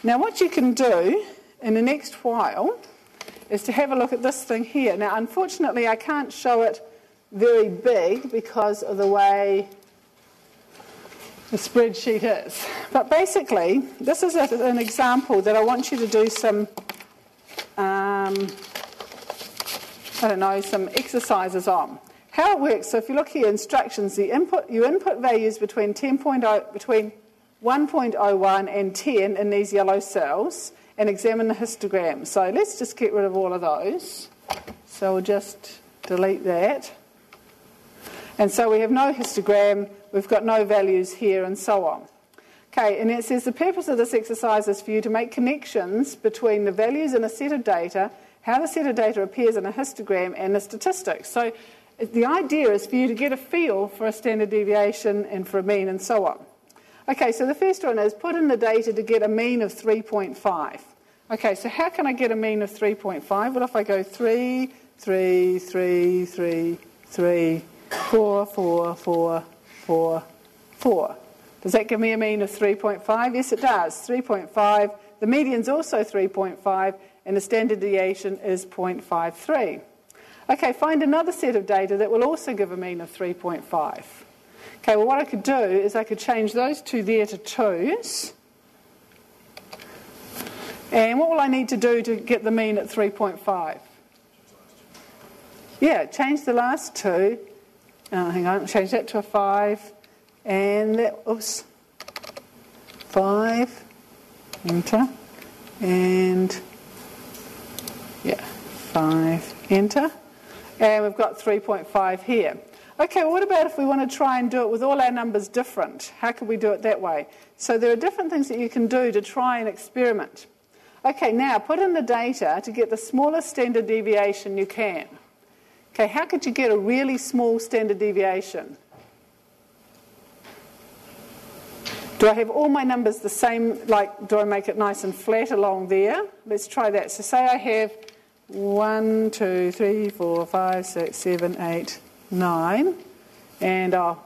Now what you can do in the next while is to have a look at this thing here. Now unfortunately I can't show it very big because of the way the spreadsheet is. But basically this is an example that I want you to do some some exercises on. How it works, so if you look here, instructions, you input values between 1.01 and 10 in these yellow cells and examine the histogram. So let's just get rid of all of those. So we'll just delete that. And so we have no histogram, we've got no values here and so on. Okay, and it says the purpose of this exercise is for you to make connections between the values in a set of data, how the set of data appears in a histogram, and the statistics. So the idea is for you to get a feel for a standard deviation and for a mean and so on. Okay, so the first one is put in the data to get a mean of 3.5. Okay, so how can I get a mean of 3.5? Well, if I go 3, 3, 3, 3, 3, 4, 4, 4, 4, 4. Does that give me a mean of 3.5? Yes, it does. 3.5. The median's also 3.5, and the standard deviation is 0.53. Okay, find another set of data that will also give a mean of 3.5. Okay, well what I could do is I could change those two there to 2's. And what will I need to do to get the mean at 3.5? Yeah, change the last two. Hang on, change that to a 5. And that, oops, 5, enter. And, yeah, 5, enter. And we've got 3.5 here. Okay, well, what about if we want to try and do it with all our numbers different? How can we do it that way? So there are different things that you can do to try and experiment. Okay, now put in the data to get the smallest standard deviation you can. Okay, how could you get a really small standard deviation? Do I have all my numbers the same, like do I make it nice and flat along there? Let's try that. So say I have 1, 2, 3, 4, 5, 6, 7, 8, 9, and I'll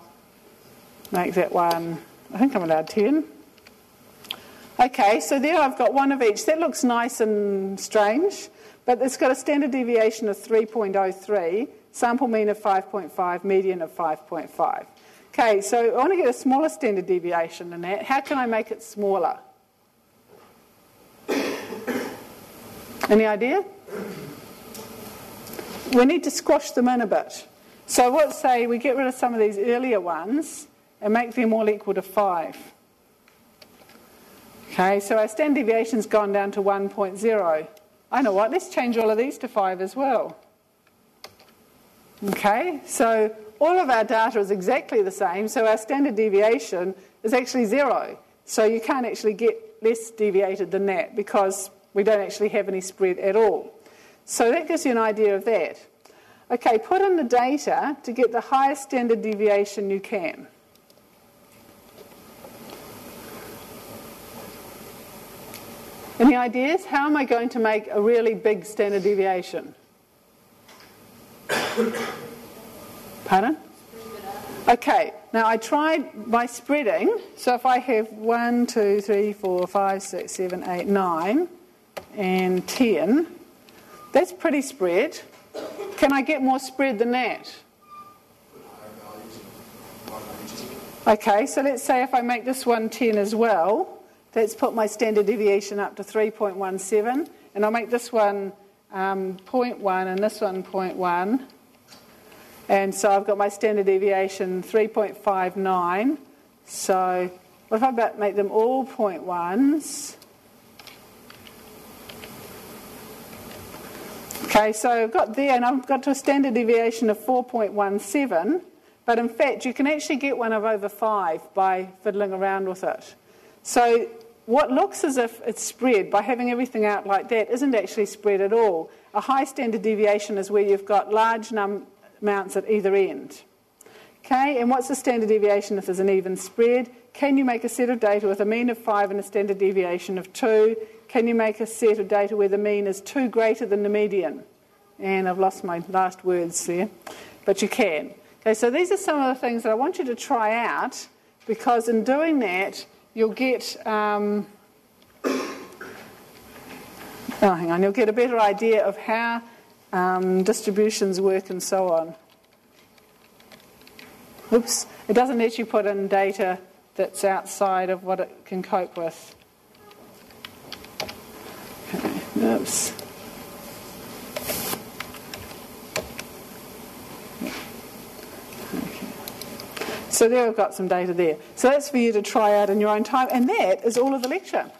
make that one, I think I'm allowed 10. Okay, so there I've got one of each. That looks nice and strange, but it's got a standard deviation of 3.03, sample mean of 5.5, median of 5.5. Okay, so I want to get a smaller standard deviation than that. How can I make it smaller? Any idea? We need to squash them in a bit. So let's say we get rid of some of these earlier ones and make them all equal to 5. Okay, so our standard deviation's gone down to 1.0. I know what, let's change all of these to 5 as well. Okay, so all of our data is exactly the same, so our standard deviation is actually 0. So you can't actually get less deviated than that because we don't actually have any spread at all. So that gives you an idea of that. Okay, put in the data to get the highest standard deviation you can. Any ideas? How am I going to make a really big standard deviation? Pardon? Okay, now I tried by spreading. So if I have 1, 2, 3, 4, 5, 6, 7, 8, 9, and 10, that's pretty spread. Can I get more spread than that? Okay, so let's say if I make this one 10 as well, let's put my standard deviation up to 3.17, and I'll make this one 0.1 and this one 0.1. And so I've got my standard deviation 3.59. So what if I make them all 0.1s? Okay, so I've got there, and I've got to a standard deviation of 4.17, but in fact you can actually get one of over 5 by fiddling around with it. So what looks as if it's spread by having everything out like that isn't actually spread at all. A high standard deviation is where you've got large amounts at either end. Okay, and what's the standard deviation if there's an even spread? Can you make a set of data with a mean of 5 and a standard deviation of 2? Can you make a set of data where the mean is 2 greater than the median? And I've lost my last words there, but you can. Okay, so these are some of the things that I want you to try out, because in doing that you'll get Oh, hang on, you'll get a better idea of how distributions work and so on. Oops, it doesn't let you put in data that's outside of what it can cope with. Okay, oops. Okay. So there we've got some data there. So that's for you to try out in your own time, and that is all of the lecture.